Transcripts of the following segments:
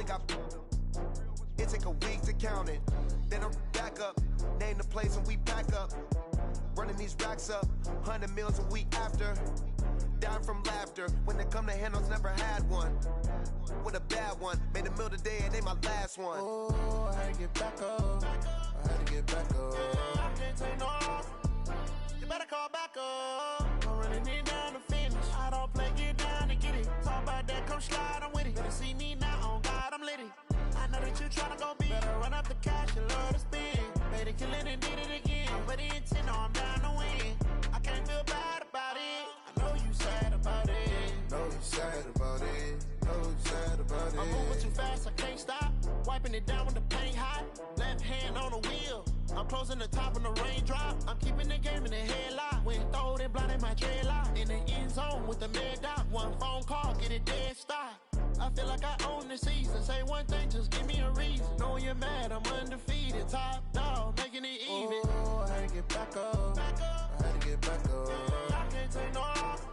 only got it take a week to count it. Then I'm back up, name the place and we pack up. Running these racks up, 100 meals a week after. Dying from laughter, when they come to handles, never had one. With a bad one, made a meal today and they my last one. Oh, I had to get back up, I had to get back up. I can't take no off, you better call back up. I'm running it down to finish, I don't play, get down to get it. Talk about that, come slide, I'm with it. Better see me now, on God, I'm litty. I know that you tryna go big, better run up the cash, you love to spend. Made it, kill it and did it again. But the intent, no, I'm down to win. I can't feel bad about it, I know you sad about it. Know you sad about it, know you sad about it. I'm moving too fast, I can't stop. Wiping it down when the paint hot. Left hand on the wheel, I'm closing the top when the raindrop. I'm keeping the game in the headlock. When throwed and blinded my dreadlock. In the end zone with the mad dot. One phone call, get it dead stop. I feel like I own the season. Say one thing, just give me a reason. Knowing you're mad, I'm undefeated. Top dog, making it even. Oh, I had to get back up, I had to get back up. I can't take no off,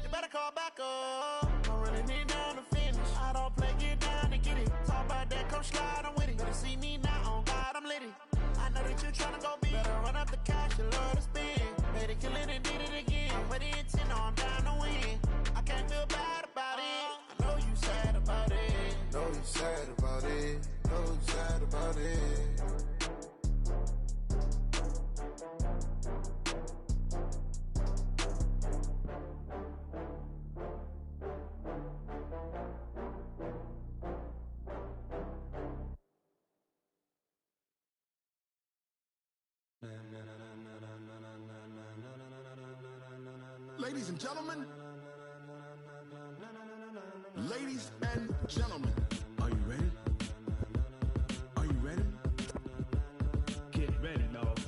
you better call back up. I'm running it down to finish, I don't play, get down to get it. Talk about that, come slide, I'm with it. Better see me now, on God, I'm litty. I know that you tryna go big, better run up the cash, you love to spend. Made it, kill it and did it again. But the intent, no, I'm down to win. I can't feel bad about it, I know you sad about it. Know you sad about it, know you sad about it. Ladies and gentlemen, ladies and gentlemen, are you ready? Are you ready? Get ready, dog.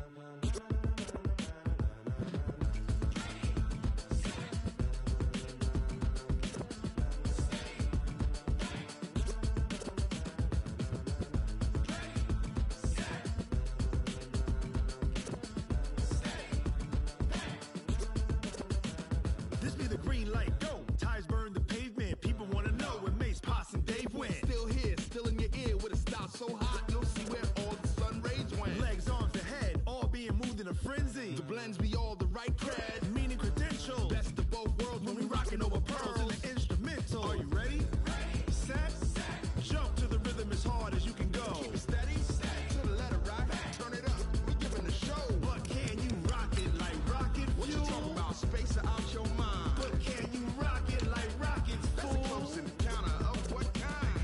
This be the green light, go. Tires burn the pavement. People want to know where Mace, Poss, and Dave went. Still here, still in your ear with a style so hot, you'll see where all the sun rays went. Legs, arms, and head, all being moved in a frenzy. The blends be all the right cred, meaning credentials. Best of both worlds when we rockin' over pearls in the instrumental. Are you ready? Set, jump to the rhythm as hard as you can go. Keep it steady, to the letter right. Turn it up, we giving the show. But can you rock it like rocket fuel? What you talking about? Space out your mind. But can you rock it like rockets, fool? That's a close encounter of what kind?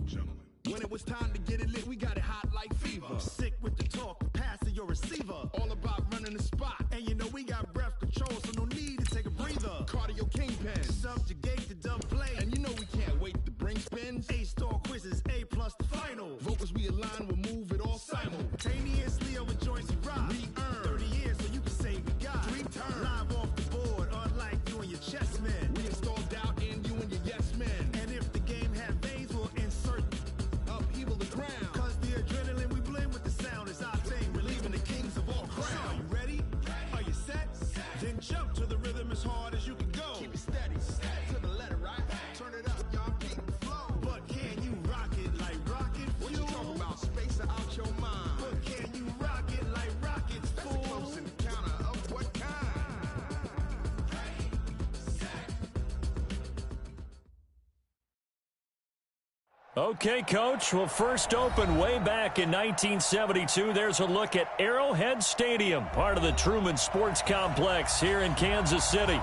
Gentlemen. When it was time to get it lit, we got it hot like fever. Sick with the talk, pass to your receiver. All about running the spot. And you know we got breath control, so no need to take a breather. Cardio kingpin, subjugate the dumb play. And you know we can't wait to bring spins. A-star quizzes, A+ the final. Vocals we align, we'll move it all simultaneously over joints we rock. We earn 30 years, so you can say we got 3 turns. Live off the board, unlike you and your chess men. We install doubt in you and your yes men. And if the game had veins, we'll insert upheaval the ground. Cause the adrenaline we blend with the sound is our thing, relieving the kings of all crowns. So are you ready? Are you set? Then jump to the rhythm as hard as you can go. Keep it steady, to the letter right. Turn it up, y'all keep the flow. But can you rock it like rocket fuel? What you talking about? Space out your mind. But can you rock it like rockets, fool? That's a close encounter of what kind? Okay, Coach. Well, first opened way back in 1972. There's a look at Arrowhead Stadium, part of the Truman Sports Complex here in Kansas City.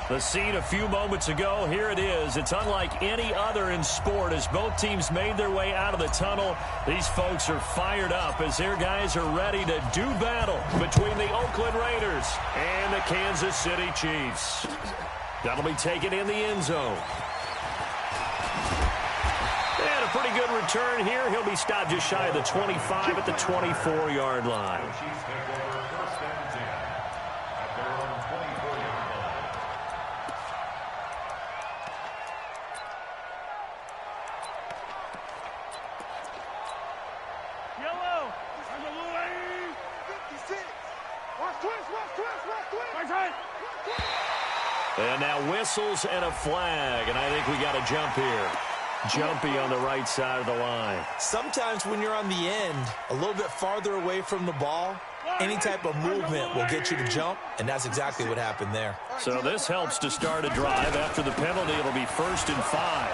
The scene a few moments ago, here it is. It's unlike any other in sport as both teams made their way out of the tunnel. These folks are fired up as their guys are ready to do battle between the Oakland Raiders and the Kansas City Chiefs. That'll be taken in the end zone. And a pretty good return here. He'll be stopped just shy of the 25 at the 24-yard line. And now whistles and a flag, and I think we got a jump here. Jumpy on the right side of the line. Sometimes when you're on the end, a little bit farther away from the ball, any type of movement will get you to jump, and that's exactly what happened there. So this helps to start a drive. After the penalty, it'll be 1st and 5.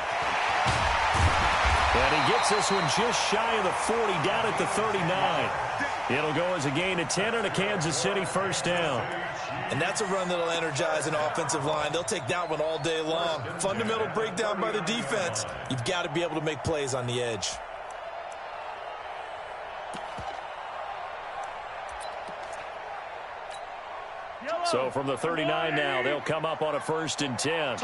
And he gets this one just shy of the 40, down at the 39. It'll go as a gain of 10 and a Kansas City first down. And that's a run that'll energize an offensive line. They'll take that one all day long. Fundamental breakdown by the defense. You've got to be able to make plays on the edge. So from the 39 now, they'll come up on a 1st and 10.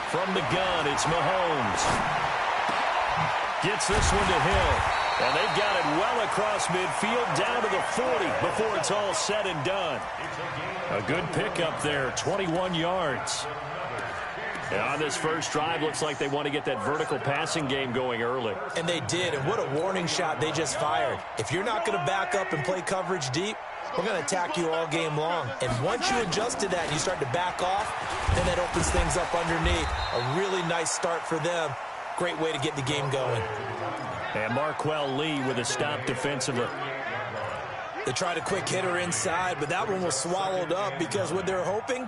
From the gun, it's Mahomes. Gets this one to Hill. And they've got it well across midfield, down to the 40 before it's all said and done. A good pickup there, 21 yards. And on this first drive, looks like they want to get that vertical passing game going early. And they did, and what a warning shot they just fired. If you're not going to back up and play coverage deep, we're going to attack you all game long. And once you adjust to that and you start to back off, then that opens things up underneath. A really nice start for them. Great way to get the game going. And Marquell Lee with a stop defensively. They tried a quick hitter inside, but that one was swallowed up because what they're hoping,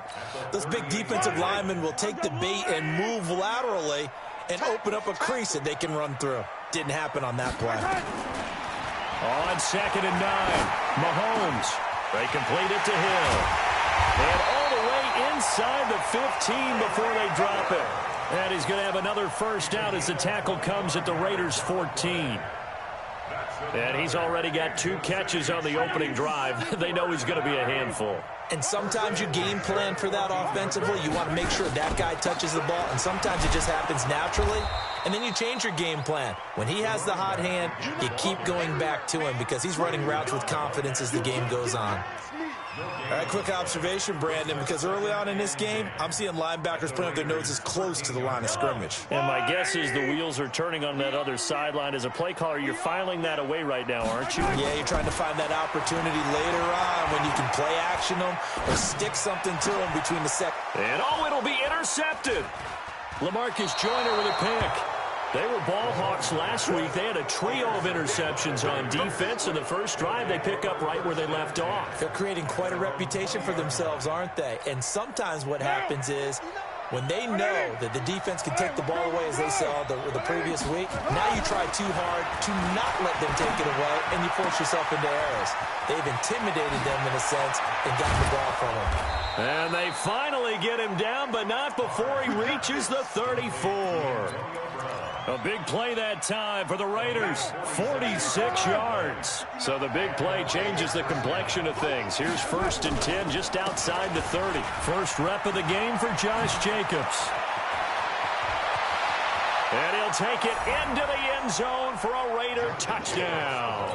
those big defensive linemen will take the bait and move laterally and open up a crease that they can run through. Didn't happen on that play. On 2nd and 9, Mahomes. They complete it to Hill. And all the way inside the 15 before they drop it. And he's going to have another first down as the tackle comes at the Raiders' 14. And he's already got 2 catches on the opening drive. They know he's going to be a handful. And sometimes you game plan for that offensively. You want to make sure that guy touches the ball, and sometimes it just happens naturally. And then you change your game plan. When he has the hot hand, you keep going back to him because he's running routes with confidence as the game goes on. All right, quick observation, Brandon, because early on in this game, I'm seeing linebackers putting up their noses close to the line of scrimmage. And my guess is the wheels are turning on that other sideline. As a play caller, you're filing that away right now, aren't you? Yeah, you're trying to find that opportunity later on when you can play action them or stick something to them between the second. And it'll be intercepted. LaMarcus Joyner with a pick. They were ball hawks last week. They had a trio of interceptions on defense. In the first drive, they pick up right where they left off. They're creating quite a reputation for themselves, aren't they? And sometimes what happens is when they know that the defense can take the ball away, as they saw the previous week, now you try too hard to not let them take it away, and you force yourself into errors. They've intimidated them in a sense and gotten the ball from them. And they finally get him down, but not before he reaches the 34. A big play that time for the Raiders, 46 yards. So the big play changes the complexion of things. Here's 1st and 10 just outside the 30. First rep of the game for Josh Jacobs. And he'll take it into the end zone for a Raider touchdown.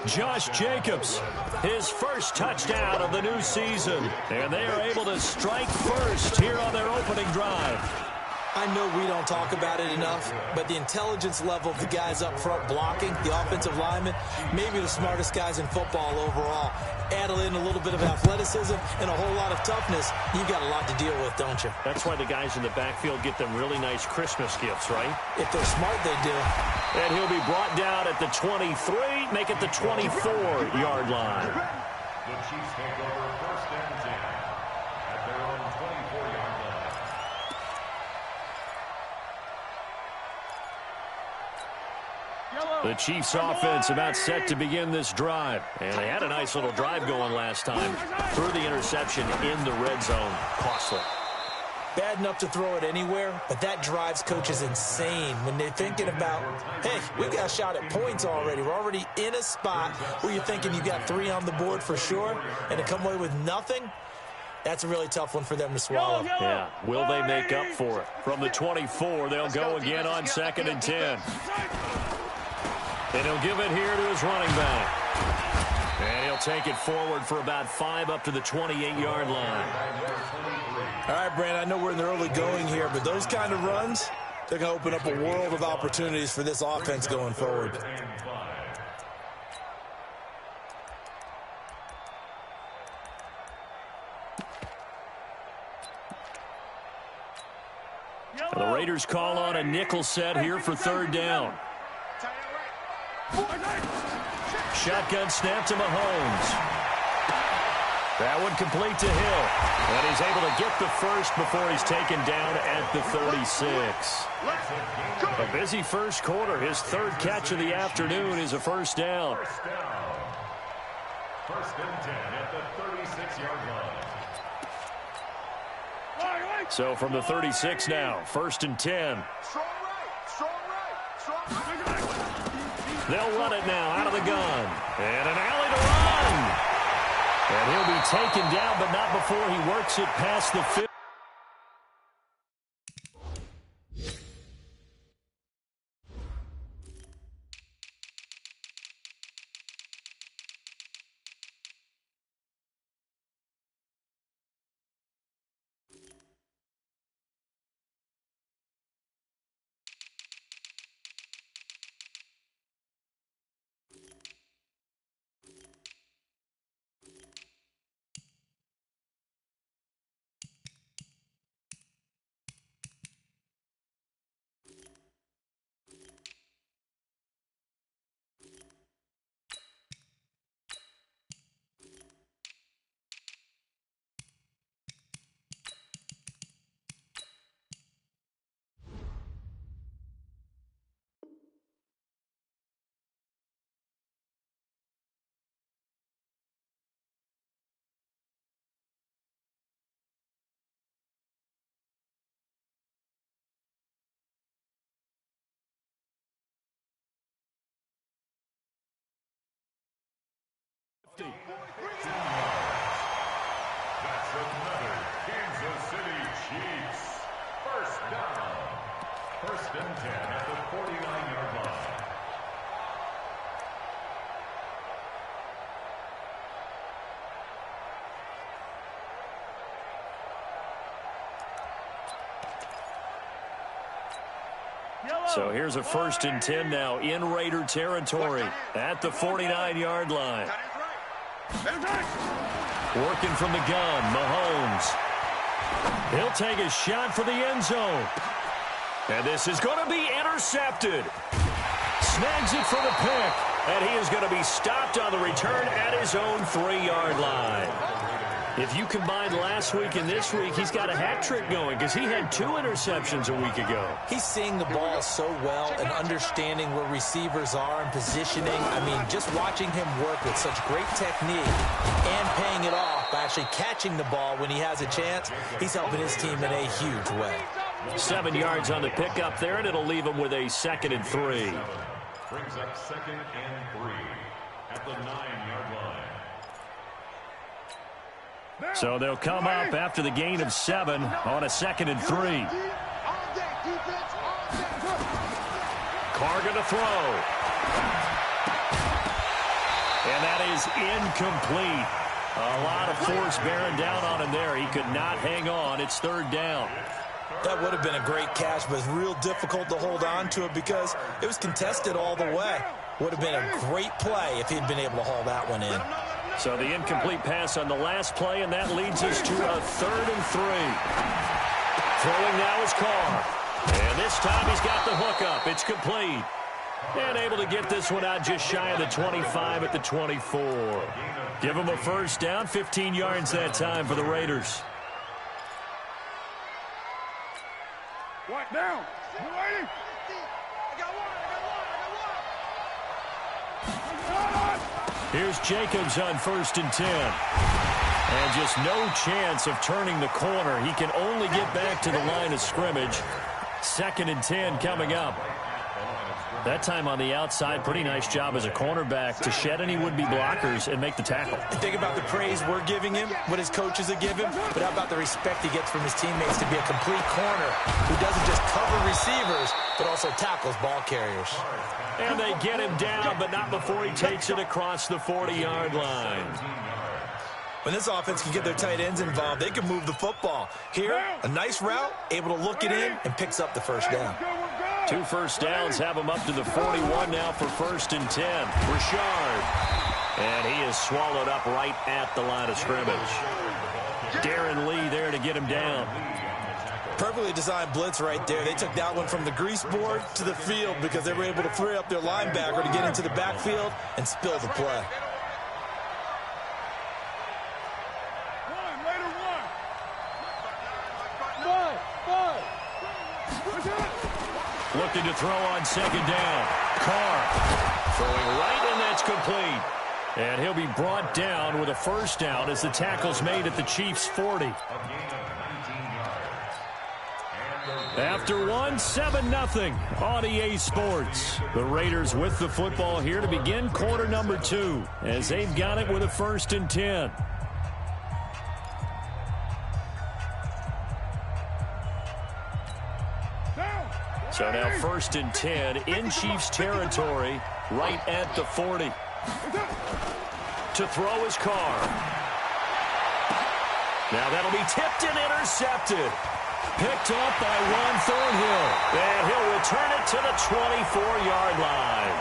Josh Jacobs, his first touchdown of the new season. And they are able to strike first here on their opening drive. I know we don't talk about it enough, but the intelligence level of the guys up front blocking, the offensive linemen, maybe the smartest guys in football overall. Add in a little bit of athleticism and a whole lot of toughness, you've got a lot to deal with, don't you? That's why the guys in the backfield get them really nice Christmas gifts, right? If they're smart, they do. And he'll be brought down at the 23, make it the 24-yard line. The Chiefs take over 1st and 10 at their own 24-yard line. The Chiefs offense about set to begin this drive. And they had a nice little drive going last time. Threw the interception in the red zone. Costly. Bad enough to throw it anywhere, but that drives coaches insane when they're thinking about, hey, we got a shot at points already. We're already in a spot where you're thinking you got 3 on the board for sure, and to come away with nothing, that's a really tough one for them to swallow. Yeah, will they make up for it? From the 24, they'll go again on 2nd and 10. And he'll give it here to his running back. And he'll take it forward for about 5 up to the 28-yard line. All right, Brandon, I know we're in the early going here, but those kind of runs, they're going to open up a world of opportunities for this offense going forward. The Raiders call on a nickel set here for third down. Shotgun snap to Mahomes. That one complete to Hill. And he's able to get the first before he's taken down at the 36. A busy first quarter. His third catch of the afternoon is a first down. First and 10 at the 36-yard line. So from the 36 now, first and 10. They'll run it now out of the gun. And an alley to run. And he'll be taken down, but not before he works it past the 50. That's another Kansas City Chiefs. First down. First and 10 at the 49-yard line. So here's a first and 10 now in Raider territory at the 49-yard line. Working from the gun, Mahomes. He'll take a shot for the end zone. And this is going to be intercepted. Snags it for the pick. And he is going to be stopped on the return at his own 3-yard line. If you combine last week and this week, he's got a hat trick going because he had 2 interceptions a week ago. He's seeing the ball so well and understanding where receivers are and positioning. I mean, just watching him work with such great technique and paying it off by actually catching the ball when he has a chance, he's helping his team in a huge way. 7 yards on the pickup there, and it'll leave him with a 2nd and 3. Brings up 2nd and 3 at the 9-yard line. So they'll come up after the gain of 7 on a 2nd and 3. Carr going to throw. And that is incomplete. A lot of force bearing down on him there. He could not hang on. It's 3rd down. That would have been a great catch, but it's real difficult to hold on to it because it was contested all the way. Would have been a great play if he'd been able to haul that one in. So the incomplete pass on the last play, and that leads us to a 3rd and 3. Throwing now is Carr. And this time he's got the hook up. It's complete. And able to get this one out just shy of the 25 at the 24. Give him a first down, 15 yards that time for the Raiders. What now? You waiting? Here's Jacobs on 1st and 10. And just no chance of turning the corner. He can only get back to the line of scrimmage. 2nd and 10 coming up. That time on the outside, pretty nice job as a cornerback to shed any would-be blockers and make the tackle. Think about the praise we're giving him, what his coaches are giving, but how about the respect he gets from his teammates to be a complete corner who doesn't just cover receivers, but also tackles ball carriers. And they get him down, but not before he takes it across the 40-yard line. When this offense can get their tight ends involved, they can move the football. Here, a nice route, able to look it in, and picks up the first down. 2 first downs have him up to the 41 now for 1st and 10. Richard. And he is swallowed up right at the line of scrimmage. Darren Lee there to get him down. Perfectly designed blitz right there. They took that one from the grease board to the field because they were able to free up their linebacker to get into the backfield and spill the play. Looking to throw on second down. Carr throwing right, and that's complete. And he'll be brought down with a first down as the tackle's made at the Chiefs' 40. After one, 7-0 on EA Sports. The Raiders with the football here to begin quarter number 2 as they've got it with a 1st and 10. So now 1st and 10 in Chiefs territory right at the 40. To throw is Carr. Now that'll be tipped and intercepted. Picked off by Juan Thornhill. And he'll return it to the 24-yard line.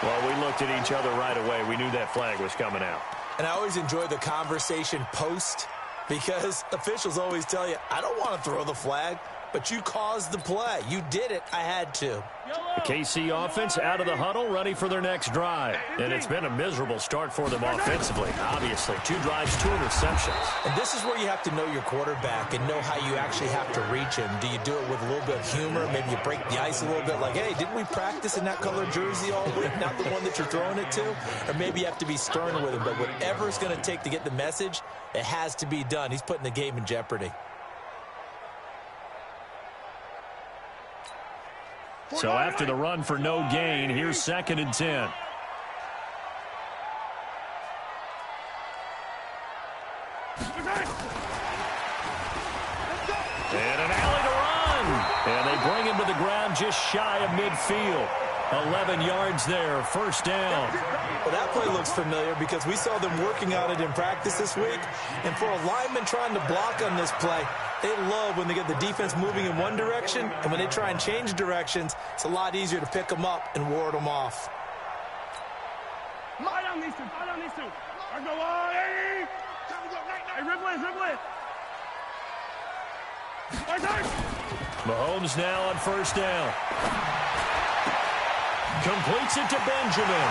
Well, we looked at each other right away. We knew that flag was coming out. And I always enjoy the conversation post because officials always tell you, I don't want to throw the flag, but you caused the play. You did it. I had to. The KC offense out of the huddle, ready for their next drive. And it's been a miserable start for them offensively. Obviously, 2 drives, 2 interceptions. And this is where you have to know your quarterback and know how you actually have to reach him. Do you do it with a little bit of humor? Maybe you break the ice a little bit like, hey, didn't we practice in that color jersey all week, not the one that you're throwing it to? Or maybe you have to be stern with him. But whatever it's going to take to get the message, it has to be done. He's putting the game in jeopardy. So after the run for no gain, here's 2nd and 10. And an alley to run. And they bring him to the ground just shy of midfield. 11 yards there, 1st down. Well, that play looks familiar because we saw them working on it in practice this week. And for a lineman trying to block on this play, they love when they get the defense moving in one direction, and when they try and change directions, it's a lot easier to pick them up and ward them off. Mahomes now on 1st down. Completes it to Benjamin.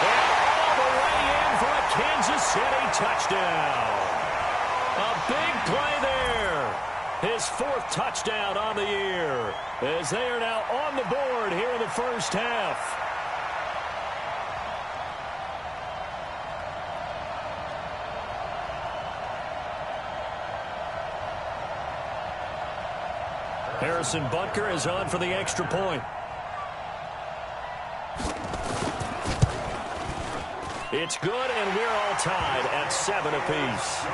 And all the way in for a Kansas City touchdown. A big play there. His 4th touchdown on the year as they are now on the board here in the first half. Harrison Butker is on for the extra point. It's good, and we're all tied at 7 apiece.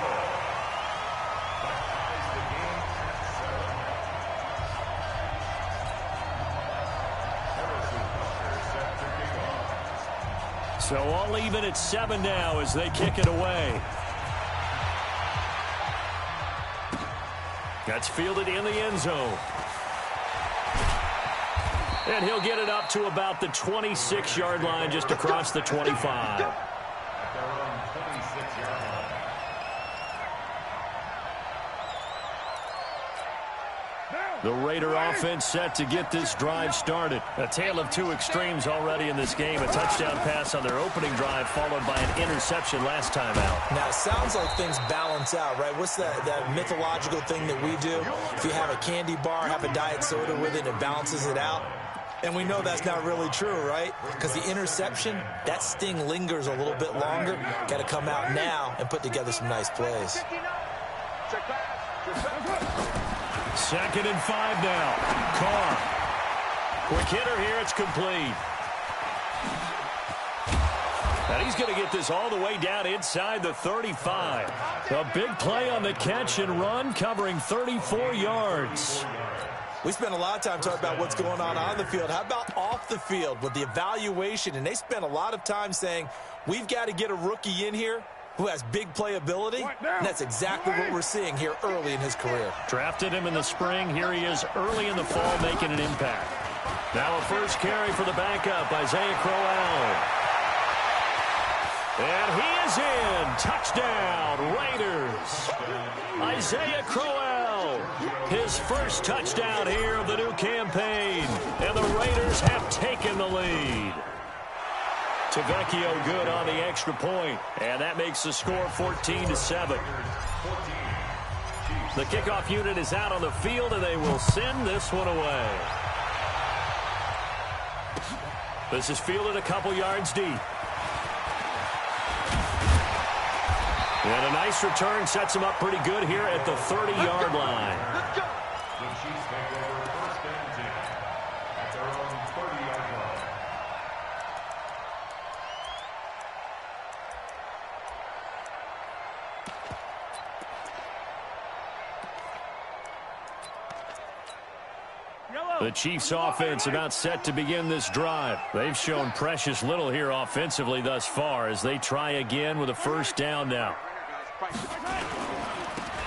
So all even at 7 now as they kick it away. That's fielded in the end zone. And he'll get it up to about the 26-yard line, just across the 25. The Raider offense set to get this drive started. A tale of 2 extremes already in this game. A touchdown pass on their opening drive, followed by an interception last time out. Now, it sounds like things balance out, right? What's that mythological thing that we do? If you have a candy bar, have a diet soda with it, it balances it out. And we know that's not really true, right? Because the interception, that sting lingers a little bit longer. Got to come out now and put together some nice plays. 2nd and 5 now. Carr. Quick hitter here. It's complete. And he's going to get this all the way down inside the 35. A big play on the catch and run, covering 34 yards. We spent a lot of time talking about what's going on the field. How about off the field with the evaluation? And they spent a lot of time saying, we've got to get a rookie in here who has big playability, and that's exactly what we're seeing here early in his career. Drafted him in the spring. Here he is early in the fall making an impact. Now a first carry for the backup, Isaiah Crowell. And he is in. Touchdown, Raiders. Isaiah Crowell Tavecchio. His first touchdown here of the new campaign. And the Raiders have taken the lead. Tavecchio good on the extra point. And that makes the score 14-7. The kickoff unit is out on the field, and they will send this one away. This is fielded a couple yards deep. And a nice return sets him up pretty good here at the 30-yard line. The Chiefs take over first and 10 at their own 30-yard line. The Chiefs offense about set to begin this drive. They've shown precious little here offensively thus far as they try again with a first down now.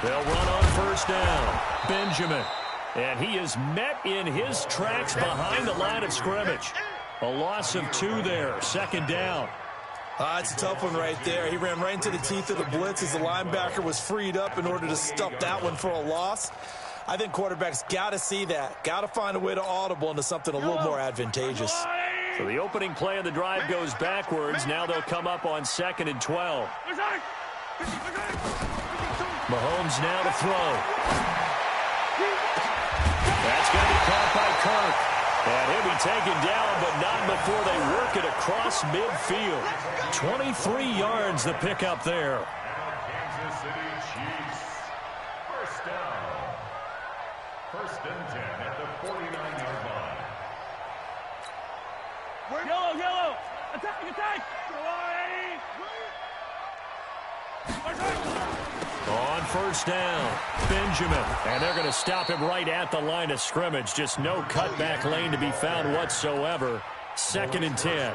They'll run on first down. Benjamin. And he is met in his tracks behind the line of scrimmage. A loss of 2 there. Second down. It's a tough one right there. He ran right into the teeth of the blitz as the linebacker was freed up in order to stuff that one for a loss. I think quarterbacks got to see that. Got to find a way to audible into something a little more advantageous. So the opening play of the drive goes backwards. Now they'll come up on 2nd and 12. Mahomes now to throw. That's going to be caught by Kirk. And he'll be taken down, but not before they work it across midfield. 23 yards the pickup there. Kansas City Chiefs. First down. First and 10 at the 49-yard line. Yellow. Attack. On first down, Benjamin. And they're going to stop him right at the line of scrimmage. Just no cutback lane to be found whatsoever. 2nd and 10.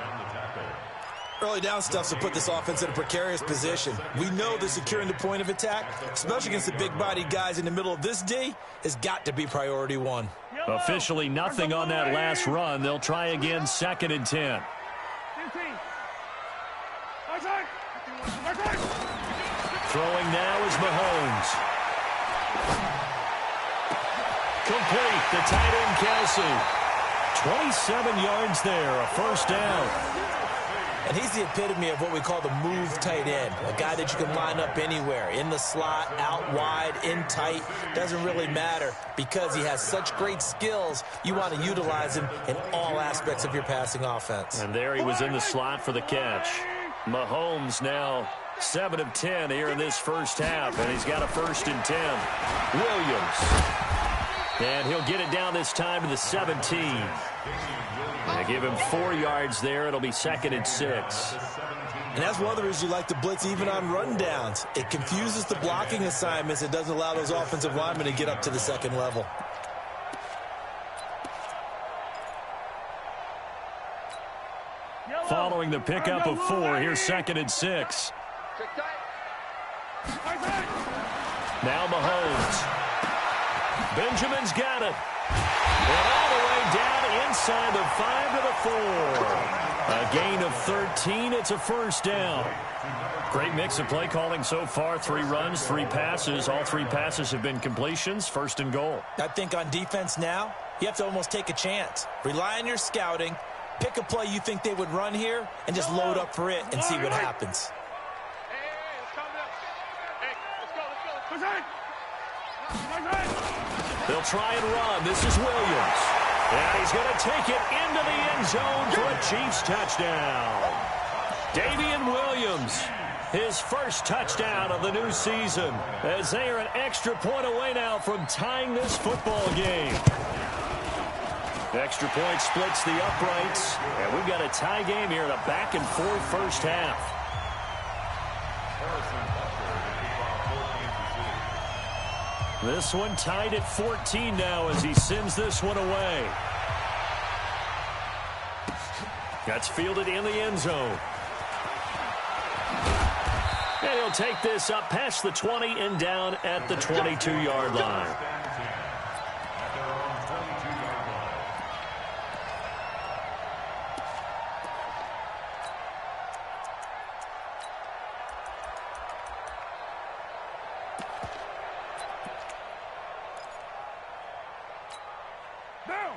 Early down stuff to put this offense in a precarious position. We know that securing the point of attack, especially against the big-bodied guys in the middle of this D, has got to be priority 1. Officially nothing on that last run. They'll try again 2nd and 10. Throwing now is Mahomes. Complete. The tight end, Kelsey. 27 yards there, a first down. And he's the epitome of what we call the move tight end. A guy that you can line up anywhere. In the slot, out wide, in tight. Doesn't really matter because he has such great skills. You want to utilize him in all aspects of your passing offense. And there he was in the slot for the catch. Mahomes now 7 of 10 here in this first half. And he's got a 1st and 10. Williams. And he'll get it down this time to the 17. They give him 4 yards there. It'll be 2nd and 6. And that's one of the reasons you like to blitz even on rundowns. It confuses the blocking assignments. It doesn't allow those offensive linemen to get up to the second level. Following the pickup of 4, here's 2nd and 6. Now Mahomes. Benjamin's got it. And all the way down inside the 5 to the 4. A gain of 13. It's a first down. Great mix of play calling so far. 3 runs, 3 passes. All 3 passes have been completions. 1st and goal. I think on defense now, you have to almost take a chance. Rely on your scouting. Pick a play you think they would run here and just load up for it and see what happens. They'll try and run. This is Williams. And he's going to take it into the end zone for a Chiefs touchdown. Damian Williams, his first touchdown of the new season, as they are an extra point away now from tying this football game. Extra point splits the uprights, and we've got a tie game here in a back-and-forth first half. This one tied at 14 now as he sends this one away. That's fielded in the end zone. And he'll take this up past the 20 and down at the 22-yard line.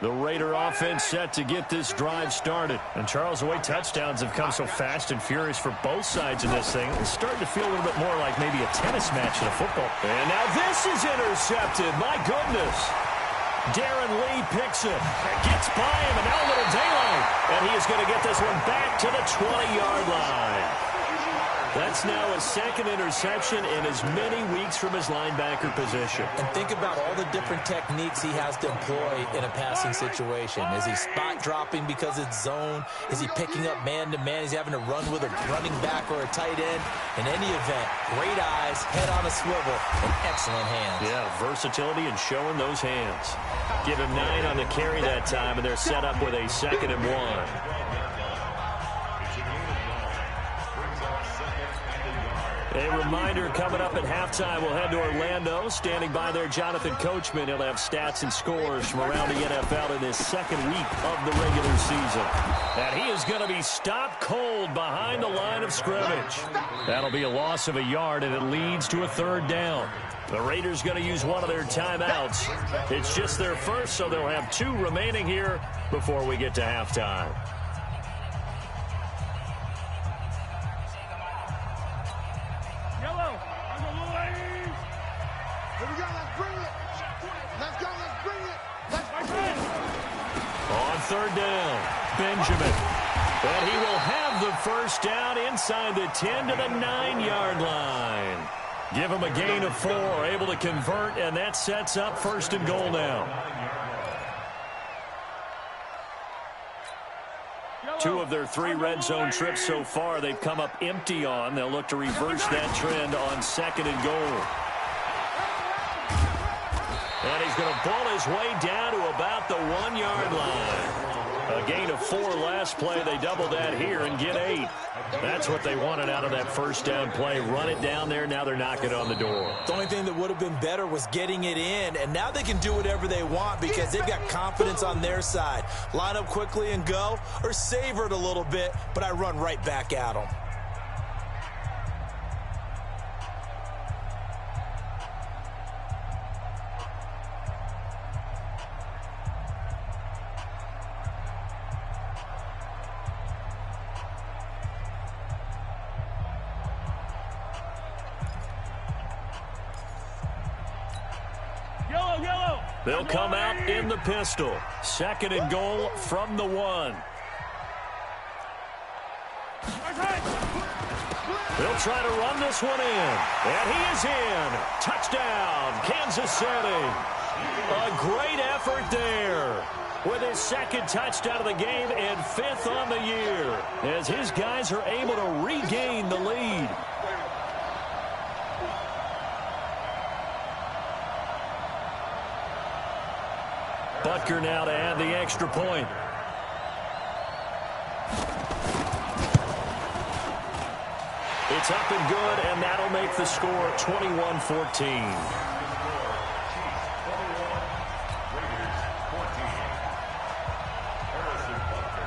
The Raider offense set to get this drive started. And Charles, the way touchdowns have come so fast and furious for both sides in this thing, it's starting to feel a little bit more like maybe a tennis match in a football. And now this is intercepted. My goodness. Darren Lee picks it. Gets by him, and now a little daylight. And he is going to get this one back to the 20-yard line. That's now a second interception in as many weeks from his linebacker position. And think about all the different techniques he has to employ in a passing situation. Is he spot dropping because it's zone? Is he picking up man-to-man? Is he having to run with a running back or a tight end? In any event, great eyes, head on a swivel, and excellent hands. Yeah, versatility and showing those hands. Give him 9 on the carry that time, and they're set up with a 2nd and 1. A reminder, coming up at halftime, we'll head to Orlando. Standing by there, Jonathan Coachman. He'll have stats and scores from around the NFL in his second week of the regular season. And he is going to be stopped cold behind the line of scrimmage. That'll be a loss of a yard, and it leads to a 3rd down. The Raiders going to use one of their timeouts. It's just their first, so they'll have 2 remaining here before we get to halftime. On 3rd down, Benjamin. And he will have the 1st down inside the 10 to the 9-yard line. Give him a gain of 4, able to convert, and that sets up 1st and goal now. 2 of their 3 red zone trips so far they've come up empty on. They'll look to reverse that trend on 2nd and goal. And he's going to ball his way down to about the 1-yard line. A gain of 4 last play. They double that here and get 8. That's what they wanted out of that 1st down play. Run it down there. Now they're knocking on the door. The only thing that would have been better was getting it in. And now they can do whatever they want because they've got confidence on their side. Line up quickly and go, or savor it a little bit, but I run right back at them. They'll come out in the pistol. 2nd and goal from the 1. They'll try to run this one in. And he is in. Touchdown, Kansas City. A great effort there. With his 2nd touchdown of the game and 5th on the year. As his guys are able to regain the lead. Butker now to add the extra point. It's up and good, and that'll make the score 21-14.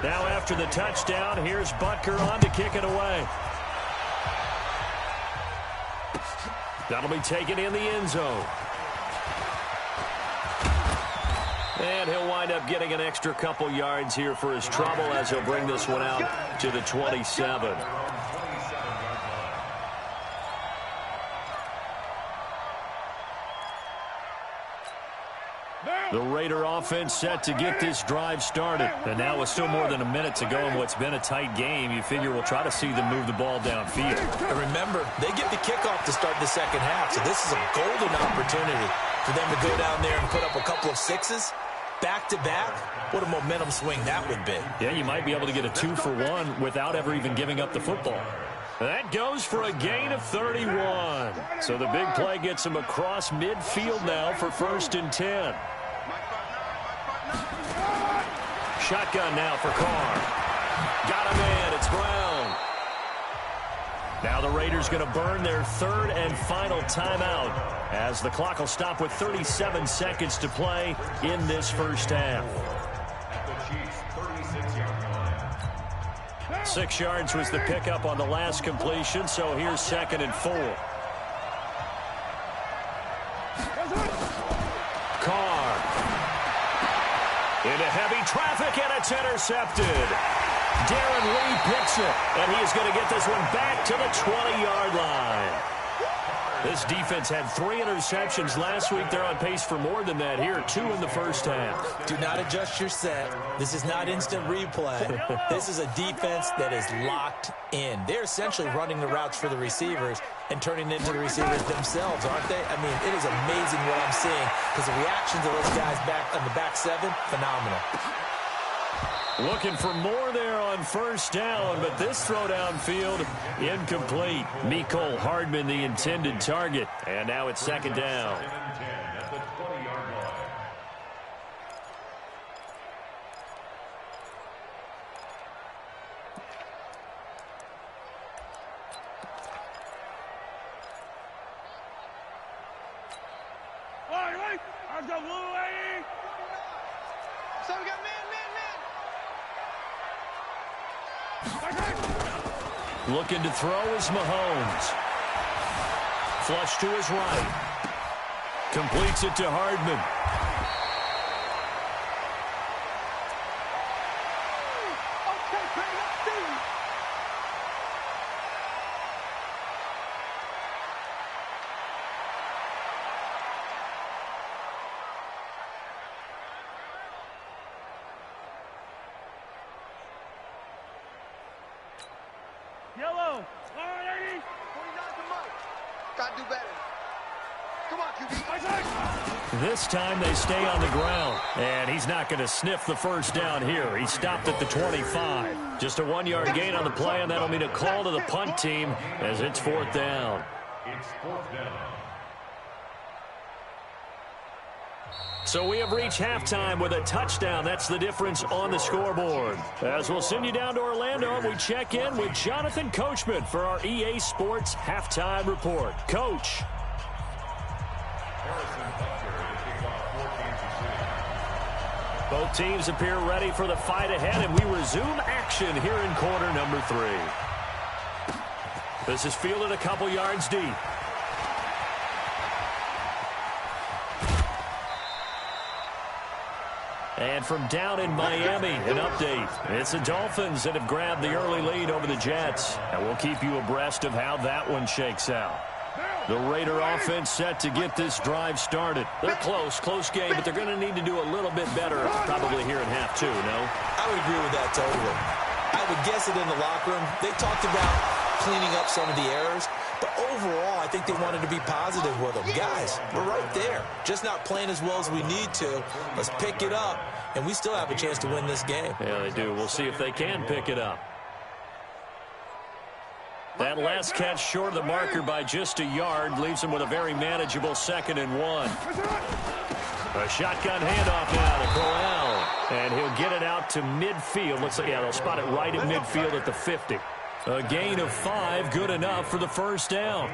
Now after the touchdown, here's Butker on to kick it away. That'll be taken in the end zone. And he'll wind up getting an extra couple yards here for his trouble as he'll bring this one out to the 27. The Raider offense set to get this drive started. And now with still more than a minute to go in what's been a tight game, you figure we'll try to see them move the ball downfield. And remember, they get the kickoff to start the 2nd half, so this is a golden opportunity for them to go down there and put up a couple of 6s. Back-to-back, what a momentum swing that would be. Yeah, you might be able to get a 2-for-1 without ever even giving up the football. That goes for a gain of 31. So the big play gets him across midfield now for 1st and 10. Shotgun now for Carr. Got him in. It's Brown. Now the Raiders going to burn their 3rd and final timeout as the clock will stop with 37 seconds to play in this 1st half. 6 yards was the pickup on the last completion, so here's 2nd and 4. Carr. Into heavy traffic, and it's intercepted. Darren Lee picks it, and he is going to get this one back to the 20-yard line. This defense had 3 interceptions last week. They're on pace for more than that here, 2 in the first half. Do not adjust your set. This is not instant replay. This is a defense that is locked in. They're essentially running the routes for the receivers and turning it into the receivers themselves, aren't they? I mean, it is amazing what I'm seeing because the reactions of those guys back on the back 7, phenomenal. Looking for more there on first down, but this throw downfield incomplete. Mecole Hardman, the intended target, and now it's second down. At the 20-yard line. Wait, I've got little lady. So we got man. Looking to throw is Mahomes. Flush to his right. Completes it to Hardman. Yellow. Gotta do better. Come on, QB. This time they stay on the ground, and he's not going to sniff the first down here. He stopped at the 25. Just a 1-yard gain on the play, and that'll mean a call to the punt team as it's 4th down. It's 4th down. So we have reached halftime with a touchdown. That's the difference on the scoreboard. As we'll send you down to Orlando, we check in with Jonathan Coachman for our EA Sports Halftime Report. Coach. Both teams appear ready for the fight ahead, and we resume action here in quarter number 3. This is fielded a couple yards deep. And from down in Miami, an update. It's the Dolphins that have grabbed the early lead over the Jets. And we'll keep you abreast of how that one shakes out. The Raider offense set to get this drive started. They're close game, but they're going to need to do a little bit better probably here in half 2, no? I would agree with that totally. I would guess it in the locker room. They talked about cleaning up some of the errors, but overall, I think they wanted to be positive with them. Guys, we're right there. Just not playing as well as we need to. Let's pick it up, and we still have a chance to win this game. Yeah, they do. We'll see if they can pick it up. That last catch short of the marker by just a yard leaves him with a very manageable 2nd and 1. A shotgun handoff now to Corral, and he'll get it out to midfield. Looks like, yeah, they'll spot it right at midfield at the 50. A gain of 5, good enough for the first down.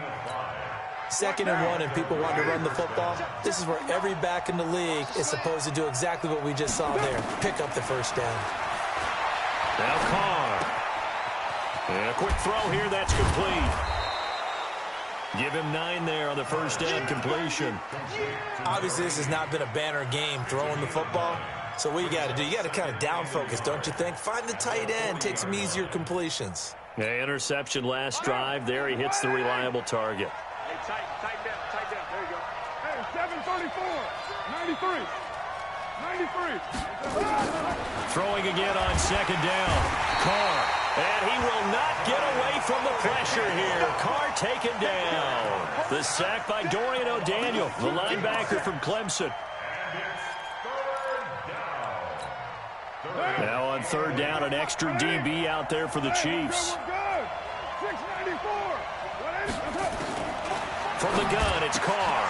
2nd and 1, and people want to run the football. This is where every back in the league is supposed to do exactly what we just saw there. Pick up the first down. Now Carr. And a quick throw here, that's complete. Give him 9 there on the first down completion. Obviously, this has not been a banner game throwing the football. So what you got to do, you got to kind of down focus, don't you think? Find the tight end, take some easier completions. Yeah, interception last drive. There he hits the reliable target. Hey, tight down. There you go. Hey, 734, 93. Throwing again on 2nd down. Carr. And he will not get away from the pressure here. Carr taken down. The sack by Dorian O'Daniel, the linebacker from Clemson. Now on 3rd down, an extra DB out there for the Chiefs. From the gun, it's Carr.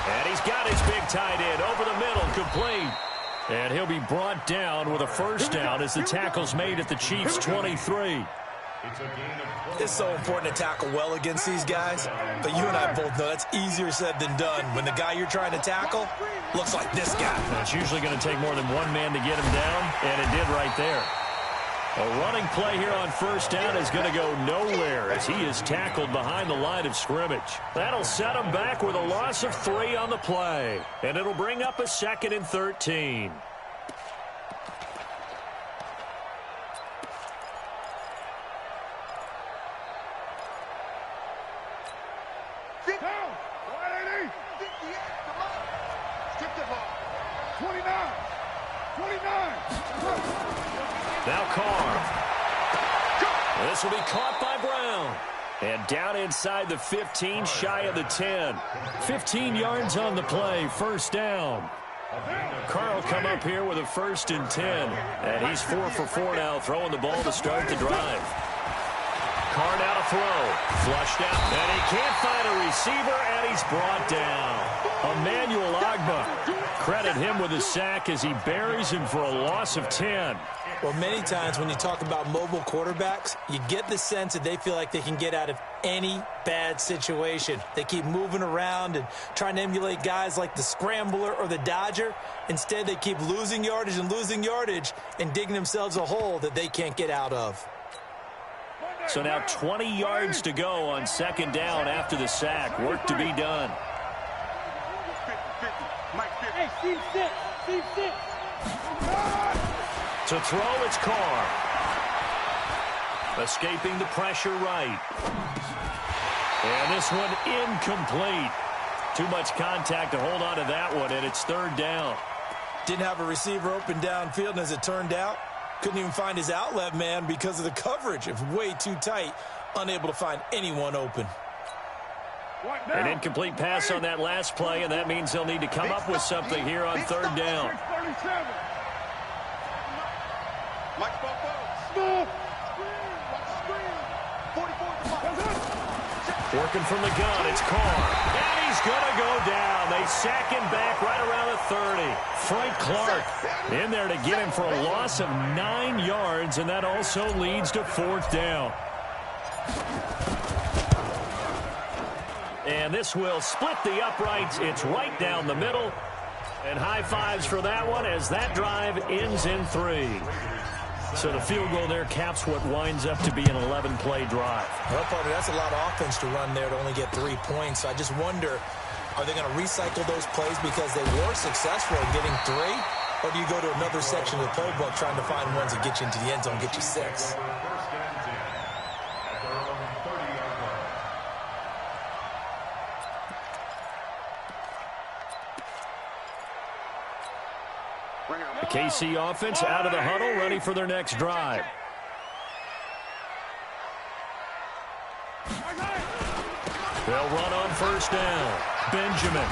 And he's got his big tight end over the middle, complete. And he'll be brought down with a first down as the tackle's made at the Chiefs' 23. It's so important to tackle well against these guys, but you and I both know that's easier said than done when the guy you're trying to tackle looks like this guy. It's usually going to take more than one man to get him down, and it did right there. A running play here on first down is going to go nowhere as he is tackled behind the line of scrimmage. That'll set him back with a loss of 3 on the play, and it'll bring up a 2nd and 13. Now Carr. This will be caught by Brown. And down inside the 15, shy of the 10. 15 yards on the play, first down. Carr will come up here with a 1st and 10. And he's 4 for 4 now, throwing the ball to start the drive. Carr now to throw. Flushed out. And he can't find a receiver, and he's brought down. Emmanuel Ogbah. Credit him with a sack as he buries him for a loss of 10. Well, many times when you talk about mobile quarterbacks, you get the sense that they feel like they can get out of any bad situation. They keep moving around and trying to emulate guys like the Scrambler or the Dodger. Instead, they keep losing yardage and digging themselves a hole that they can't get out of. So now 20 yards to go on 2nd down after the sack. Work to be done. Hey, Steve, sit. To throw, it's Carr. Escaping the pressure right. And this one incomplete. Too much contact to hold on to that one, and it's 3rd down. Didn't have a receiver open downfield, and as it turned out, couldn't even find his outlet man because of the coverage. It was way too tight, unable to find anyone open. An incomplete pass on that last play, and that means they'll need to come up with something here on 3rd down. Working from the gun, it's Carr. And he's going to go down. They sack him back right around the 30. Frank Clark in there to get him for a loss of 9 yards, and that also leads to 4th down. And this will split the uprights. It's right down the middle. And high fives for that one as that drive ends in 3. So the field goal there caps what winds up to be an 11-play drive. Well, partner, that's a lot of offense to run there to only get 3 points. I just wonder, are they going to recycle those plays because they were successful in getting 3? Or do you go to another section of the playbook trying to find ones that get you into the end zone, get you 6? The KC offense out of the huddle, ready for their next drive. They'll run on 1st down. Benjamin.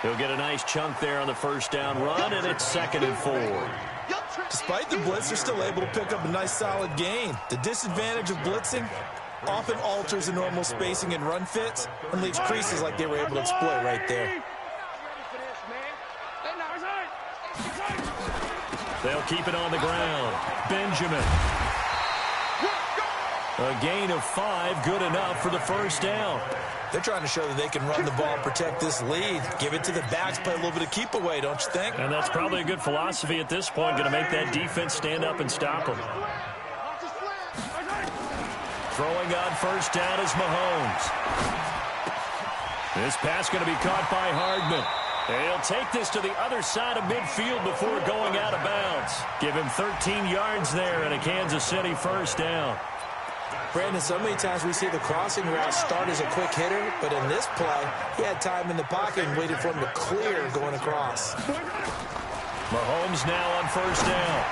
He'll get a nice chunk there on the 1st down run, and it's 2nd and 4. Despite the blitz, they're still able to pick up a nice solid gain. The disadvantage of blitzing often alters the normal spacing and run fits and leaves creases like they were able to exploit right there. They'll keep it on the ground. Benjamin. A gain of 5, good enough for the 1st down. They're trying to show that they can run the ball and protect this lead. Give it to the backs, play a little bit of keep away, don't you think? And that's probably a good philosophy at this point, going to make that defense stand up and stop them. Throwing on 1st down is Mahomes. This pass going to be caught by Hardman. He'll take this to the other side of midfield before going out of bounds. Give him 13 yards there and a Kansas City 1st down. Brandon, so many times we see the crossing route start as a quick hitter, but in this play, he had time in the pocket and waited for him to clear going across. Mahomes now on 1st down.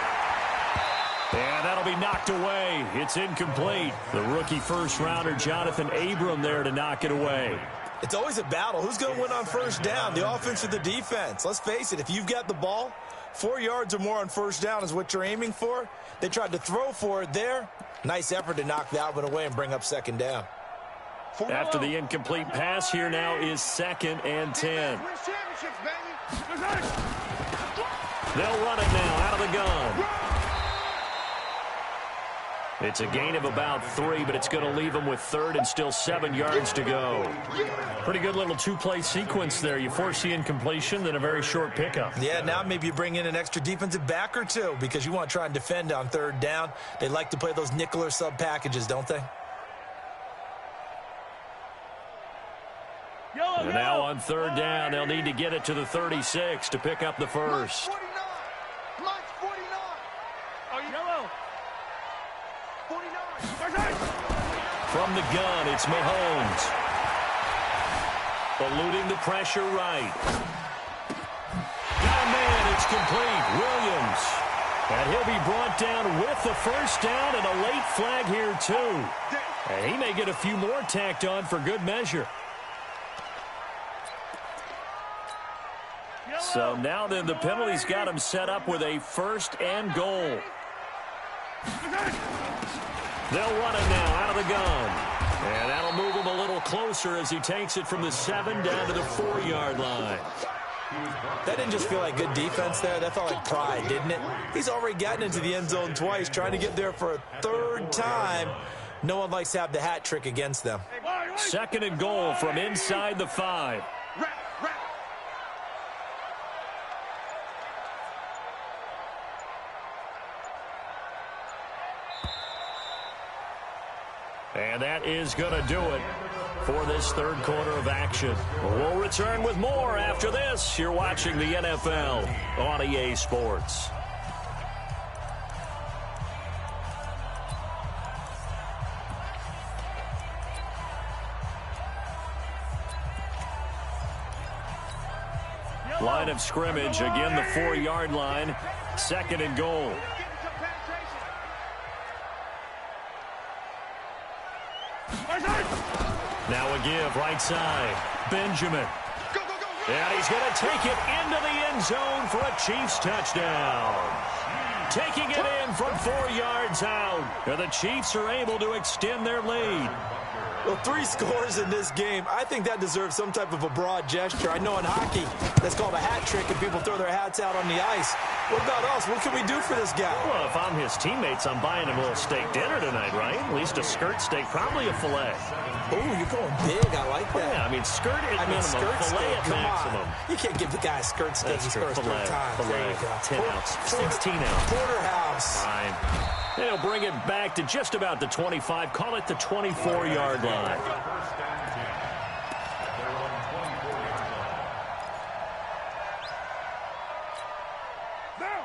And that'll be knocked away. It's incomplete. The rookie 1st-rounder Jonathan Abram there to knock it away. It's always a battle. Who's going to win on 1st down, the offense or the defense? Let's face it, if you've got the ball, 4 yards or more on 1st down is what you're aiming for. They tried to throw for it there. Nice effort to knock that one away and bring up 2nd down. After the incomplete pass, here now is 2nd and 10. They'll run it now out of the gun. It's a gain of about 3, but it's going to leave them with 3rd and still 7 yards to go. Pretty good little 2-play sequence there. You force the incompletion, then a very short pickup. Yeah, now maybe you bring in an extra defensive back or 2 because you want to try and defend on 3rd down. They like to play those nickel or sub packages, don't they? And now on 3rd down, they'll need to get it to the 36 to pick up the 1st. From the gun, it's Mahomes. Eluding the pressure right. Got a man, it's complete. Williams. And he'll be brought down with the first down and a late flag here, too. And he may get a few more tacked on for good measure. So now then the penalty's got him set up with a first and goal. They'll run it now out of the gun. And that'll move him a little closer as he takes it from the 7 down to the 4-yard line. That didn't just feel like good defense there. That felt like pride, didn't it? He's already gotten into the end zone twice, trying to get there for a third time. No one likes to have the hat trick against them. Second and goal from inside the 5. And that is going to do it for this third quarter of action. We'll return with more after this. You're watching the NFL on EA Sports. Line of scrimmage, again the 4-yard line. Second and goal. Now a give, right side. Benjamin. And he's going to take it into the end zone for a Chiefs touchdown. Taking it in from 4 yards out. And the Chiefs are able to extend their lead. Well, 3 scores in this game. I think that deserves some type of a broad gesture. I know in hockey, that's called a hat trick, and people throw their hats out on the ice. What about us? What can we do for this guy? Well, if I'm his teammates, I'm buying him a little steak dinner tonight, right? At least a skirt steak, probably a filet. Oh, you're going big. I like that. Yeah, I mean, skirt at minimum, skirt filet steak, at maximum. On. You can't give the guy a skirt steak. He scores 3 times. There you go. 10 ounce, 16 ounce. Porterhouse. Fine. They'll bring it back to just about the 25. Call it the 24-yard line.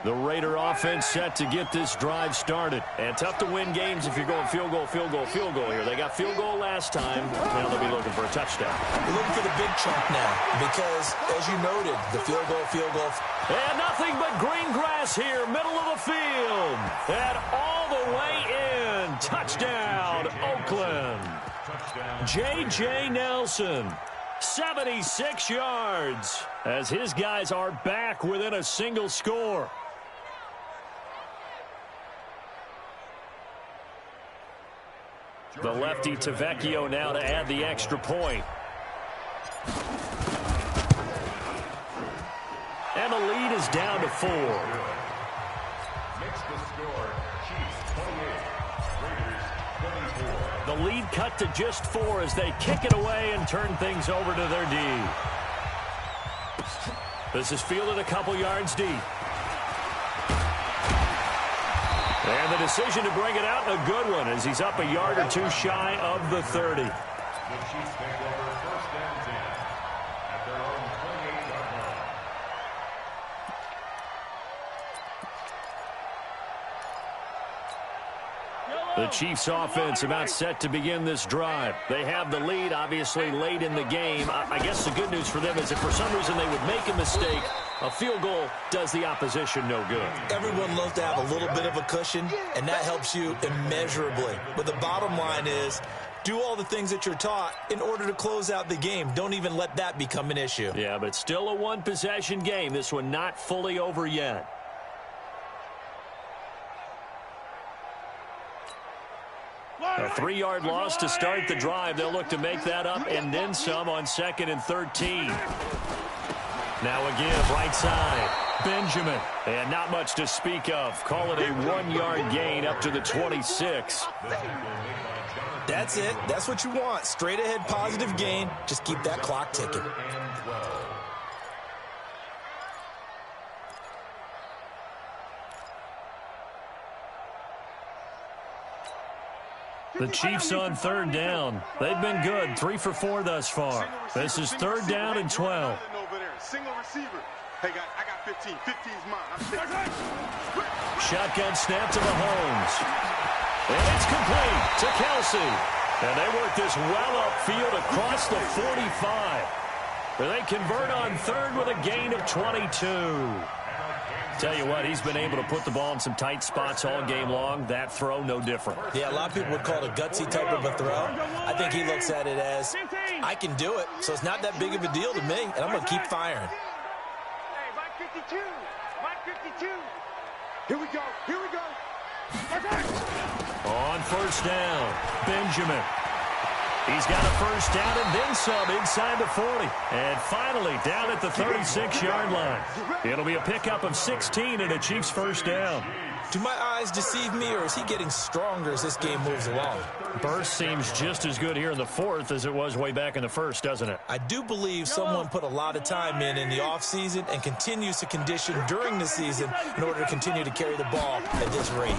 The Raider offense set to get this drive started. And tough to win games if you're going field goal, field goal, field goal here. They got field goal last time. Now they'll be looking for a touchdown. They're looking for the big chunk now because, as you noted, the field goal. And nothing but green grass here, middle of the field. And all the way in. Touchdown, Oakland. J.J. Nelson, 76 yards, as his guys are back within a single score. The lefty Tavecchio now to add the extra point. And the lead is down to 4. Makes the score Chiefs 28, Raiders 24. The lead cut to just 4 as they kick it away and turn things over to their D. This is fielded a couple yards deep. And the decision to bring it out, a good one, as he's up a yard or 2 shy of the 30. The Chiefs take over first and 10 at their own 28-yard line. The Chiefs offense about set to begin this drive. They have the lead, obviously, late in the game. I guess the good news for them is if for some reason they would make a mistake, a field goal does the opposition no good. Everyone loves to have a little bit of a cushion, and that helps you immeasurably. But the bottom line is, do all the things that you're taught in order to close out the game. Don't even let that become an issue. Yeah, but still a one-possession game. This one not fully over yet. A 3-yard loss to start the drive. They'll look to make that up and then some on 2nd and 13. Now a give, right side. Benjamin. And not much to speak of. Call it a 1-yard gain up to the 26. That's it. That's what you want. Straight ahead positive gain. Just keep that clock ticking. The Chiefs on 3rd down. They've been good, 3 for 4 thus far. This is 3rd down and 12. Single receiver. Hey, guys, I got 15. 15's mine. Shotgun snap to Mahomes. And it's complete to Kelsey. And they work this well upfield across the 45. They convert on 3rd with a gain of 22. Tell you what, he's been able to put the ball in some tight spots all game long. That throw, no different. Yeah, a lot of people would call it a gutsy type of a throw. I think he looks at it as, I can do it, so it's not that big of a deal to me, and I'm going to keep firing. Hey, Mike 52. Mike 52. Here we go. Here we go. On first down, Benjamin. He's got a first down and then some inside the 40. And finally down at the 36-yard line. It'll be a pickup of 16 and a Chiefs first down. Do my eyes deceive me, or is he getting stronger as this game moves along? Burst seems just as good here in the fourth as it was way back in the first, doesn't it? I do believe someone put a lot of time in the offseason and continues to condition during the season in order to continue to carry the ball at this rate.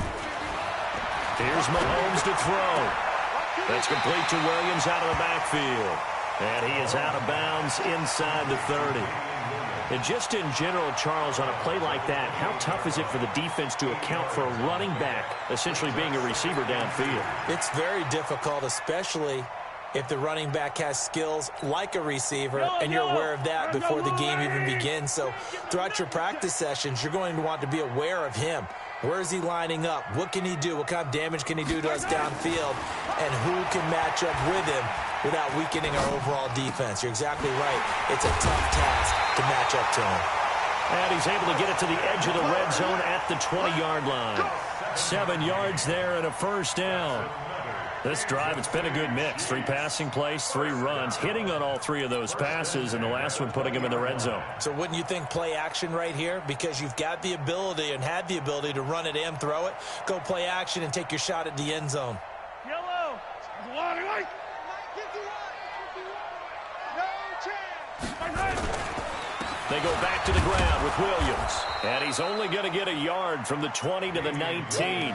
Here's Mahomes to throw. That's complete to Williams out of the backfield. And he is out of bounds inside the 30. And just in general, Charles, on a play like that, how tough is it for the defense to account for a running back essentially being a receiver downfield? It's very difficult, especially if the running back has skills like a receiver, and you're aware of that before the game even begins. So throughout your practice sessions, you're going to want to be aware of him. Where is he lining up? What can he do? What kind of damage can he do to us downfield? And who can match up with him without weakening our overall defense? You're exactly right. It's a tough task to match up to him. And he's able to get it to the edge of the red zone at the 20-yard line. 7 yards there and a first down. This drive, it's been a good mix. 3 passing plays, 3 runs, hitting on all 3 of those passes, and the last one putting him in the red zone. So wouldn't you think play action right here? Because you've got the ability and had the ability to run it and throw it. Go play action and take your shot at the end zone. Yellow. White. No chance. They go back to the ground with Williams. And he's only going to get a yard from the 20 to the 19.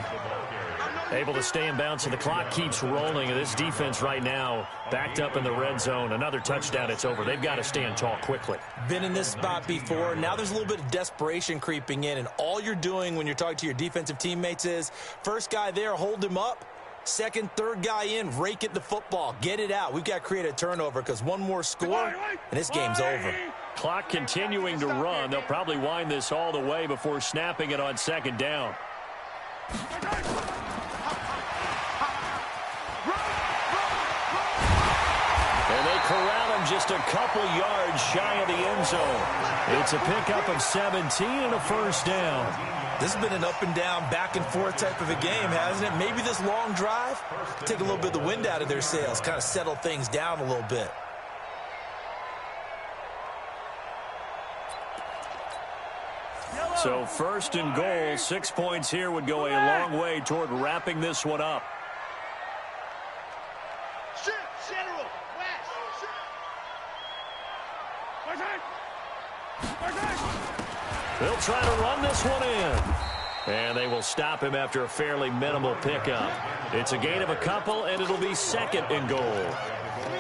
Able to stay in bounds, and the clock keeps rolling. And this defense right now backed up in the red zone. Another touchdown, it's over. They've got to stand tall quickly. Been in this spot before. Now there's a little bit of desperation creeping in, and all you're doing when you're talking to your defensive teammates is first guy there, hold him up. Second, third guy in, rake at the football. Get it out. We've got to create a turnover because one more score, and this game's over. Clock continuing to run. They'll probably wind this all the way before snapping it on second down. And they corral him just a couple yards shy of the end zone. It's a pickup of 17 and a first down. This has been an up and down, back and forth type of a game, hasn't it? Maybe this long drive, take a little bit of the wind out of their sails, kind of settle things down a little bit. So first and goal, 6 points here would go a long way toward wrapping this one up. General. They'll try to run this one in. And they will stop him after a fairly minimal pickup. It's a gain of a couple, and it'll be second and goal.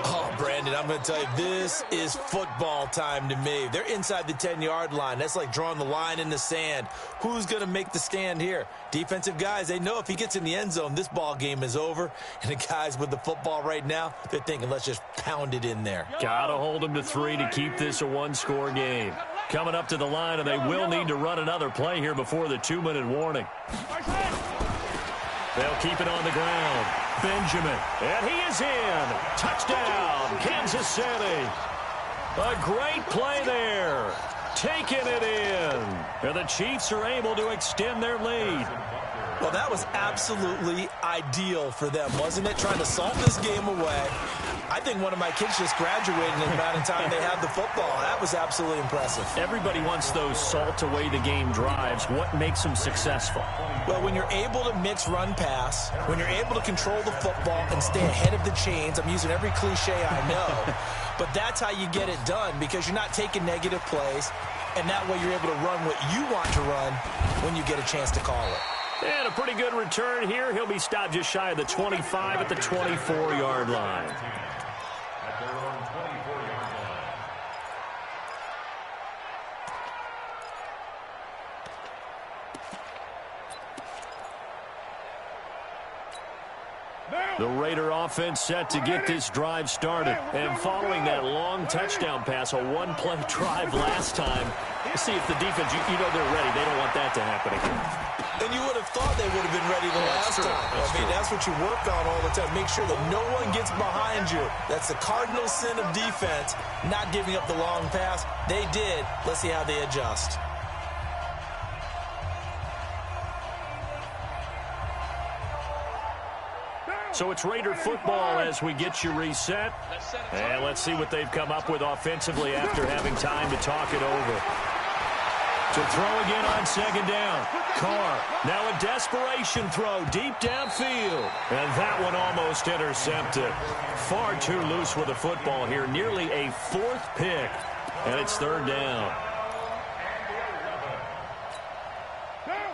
Oh, Brandon, I'm going to tell you, this is football time to me. They're inside the 10-yard line. That's like drawing the line in the sand. Who's going to make the stand here? Defensive guys, they know if he gets in the end zone, this ball game is over. And the guys with the football right now, they're thinking, let's just pound it in there. Got to hold him to 3 to keep this a one-score game. Coming up to the line, and they will need to run another play here before the 2-minute warning. They'll keep it on the ground. Benjamin, and he is in. Touchdown, Kansas City. A great play there. Taking it in. And the Chiefs are able to extend their lead. Well, that was absolutely ideal for them, wasn't it? Trying to salt this game away. I think one of my kids just graduated in the amount of time they had the football. That was absolutely impressive. Everybody wants those salt away the game drives. What makes them successful? Well, when you're able to mix run-pass, when you're able to control the football and stay ahead of the chains, I'm using every cliche I know, but that's how you get it done because you're not taking negative plays, and that way you're able to run what you want to run when you get a chance to call it. And a pretty good return here. He'll be stopped just shy of the 25 at the 24-yard line. Now The Raider offense set to get this drive started. And following that long touchdown pass, a one-play drive last time, let's see if the defense, you know they're ready. They don't want that to happen again. And you would have thought they would have been ready the last time. That's what you work on all the time. Make sure that no one gets behind you. That's the cardinal sin of defense, not giving up the long pass. They did. Let's see how they adjust. So it's Raider football as we get you reset. And let's see what they've come up with offensively after having time to talk it over. To throw again on second down. Carr, now a desperation throw deep downfield. And that one almost intercepted. Far too loose with the football here. Nearly a fourth pick. And it's third down.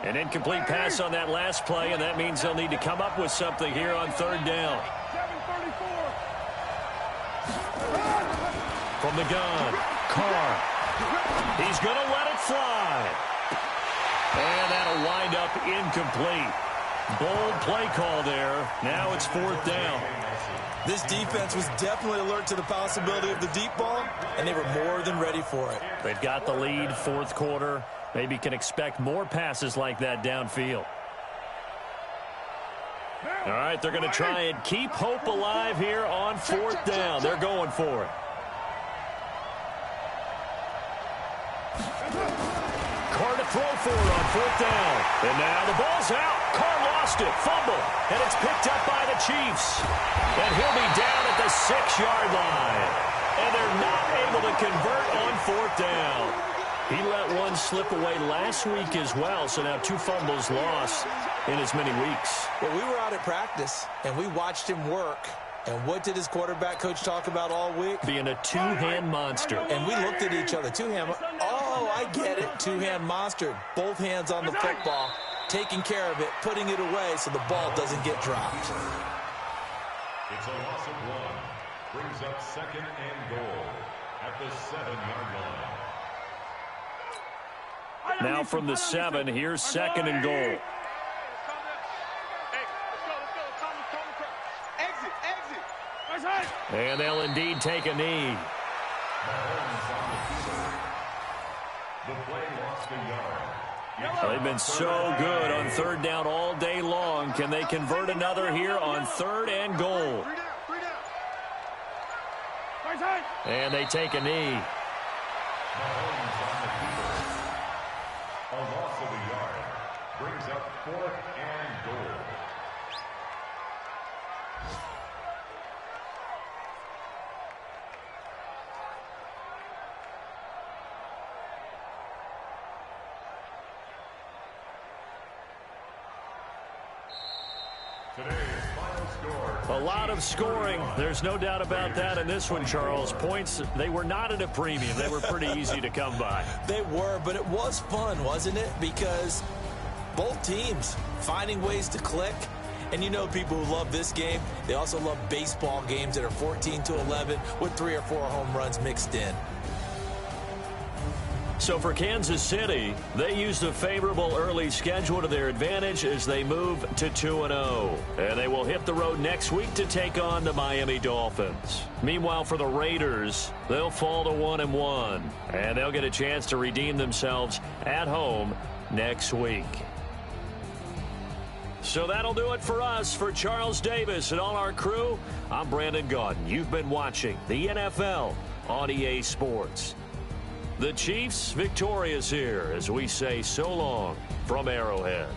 An incomplete pass on that last play, and that means they'll need to come up with something here on third down. From the gun, Carr. He's going to let it fly. And that'll wind up incomplete. Bold play call there. Now it's fourth down. This defense was definitely alert to the possibility of the deep ball, and they were more than ready for it. They've got the lead, fourth quarter. Maybe can expect more passes like that downfield. All right, they're going to try and keep hope alive here on fourth down. They're going for it. Carr to throw for it on fourth down. And now the ball's out. Carr lost it. Fumble. And it's picked up by the Chiefs. And he'll be down at the 6-yard line. And they're not able to convert on fourth down. He let one slip away last week as well, so now 2 fumbles lost in as many weeks. Well, we were out at practice, and we watched him work. And what did his quarterback coach talk about all week? Being a two-hand monster. And we looked at each other. Two-hand. Oh, I get it. Two-hand monster. Both hands on the football, taking care of it, putting it away so the ball doesn't get dropped. It's a loss of 1. Brings up second and goal at the 7-yard line. Now from the 7, here's second and goal. And they'll indeed take a knee. The play lost a yard. They've been so good on third down all day long. Can they convert another here on third and goal? And they take a knee. A loss of a yard brings up fourth and goal. Today's final score. A lot of scoring. There's no doubt about that in this one, Charles. Points, they were not at a premium. They were pretty easy to come by. They were, but it was fun, wasn't it? Because both teams finding ways to click. And you know people who love this game, they also love baseball games that are 14-11 with 3 or 4 home runs mixed in. So for Kansas City, they used a favorable early schedule to their advantage as they move to 2-0. And they will hit the road next week to take on the Miami Dolphins. Meanwhile, for the Raiders, they'll fall to 1-1. And they'll get a chance to redeem themselves at home next week. So that'll do it for us. For Charles Davis and all our crew, I'm Brandon Gaudin. You've been watching the NFL on EA Sports. The Chiefs victorious here as we say so long from Arrowhead.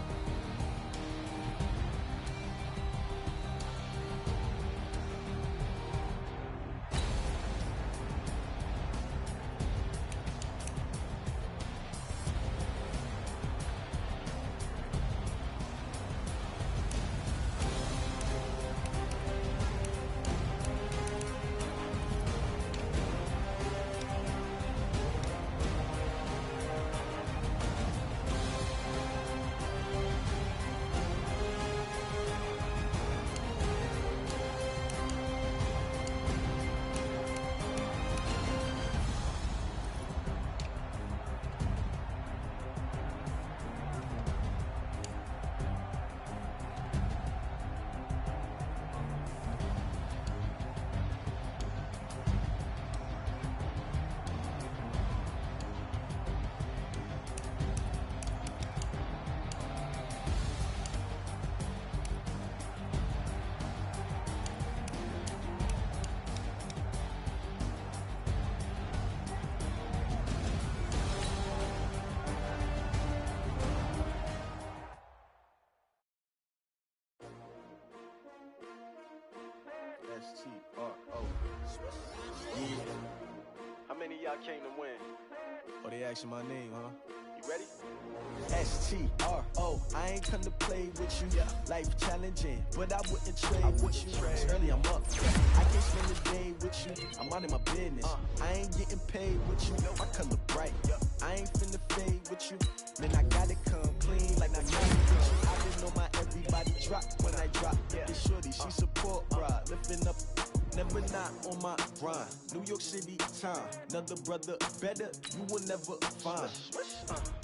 S-T-R-O. Yeah. How many of y'all came to win? Oh, they asking my name, huh? You ready? S-T-R-O. I ain't come to play with you. Life challenging, but I wouldn't trade with you. It's early, I'm up. I can't spend the day with you. I'm out of my business. I ain't getting paid with you. My color bright. I ain't finna fade with you. Man, I gotta come clean like my name with you. I didn't know my everybody drop when I drop. It's shorty, she support ride. Lifting up, never not on my grind. New York City time. Another brother better, you will never find.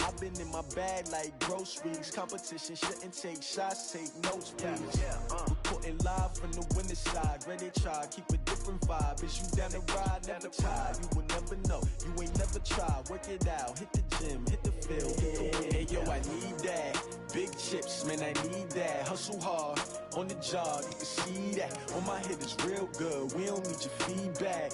I've been in my bag like groceries. Competition shouldn't take shots, take notes, please. Reporting live from the winning side. Ready to try, keep a different vibe. Is you down the ride, never tired. You will never know, you ain't never tried. Work it out, hit the gym, hit the field, hit the wind. Hey yo, I need that. Big chips, man, I need that. Hustle hard, on the job, you can see that. On my head is real good, we don't need your feedback.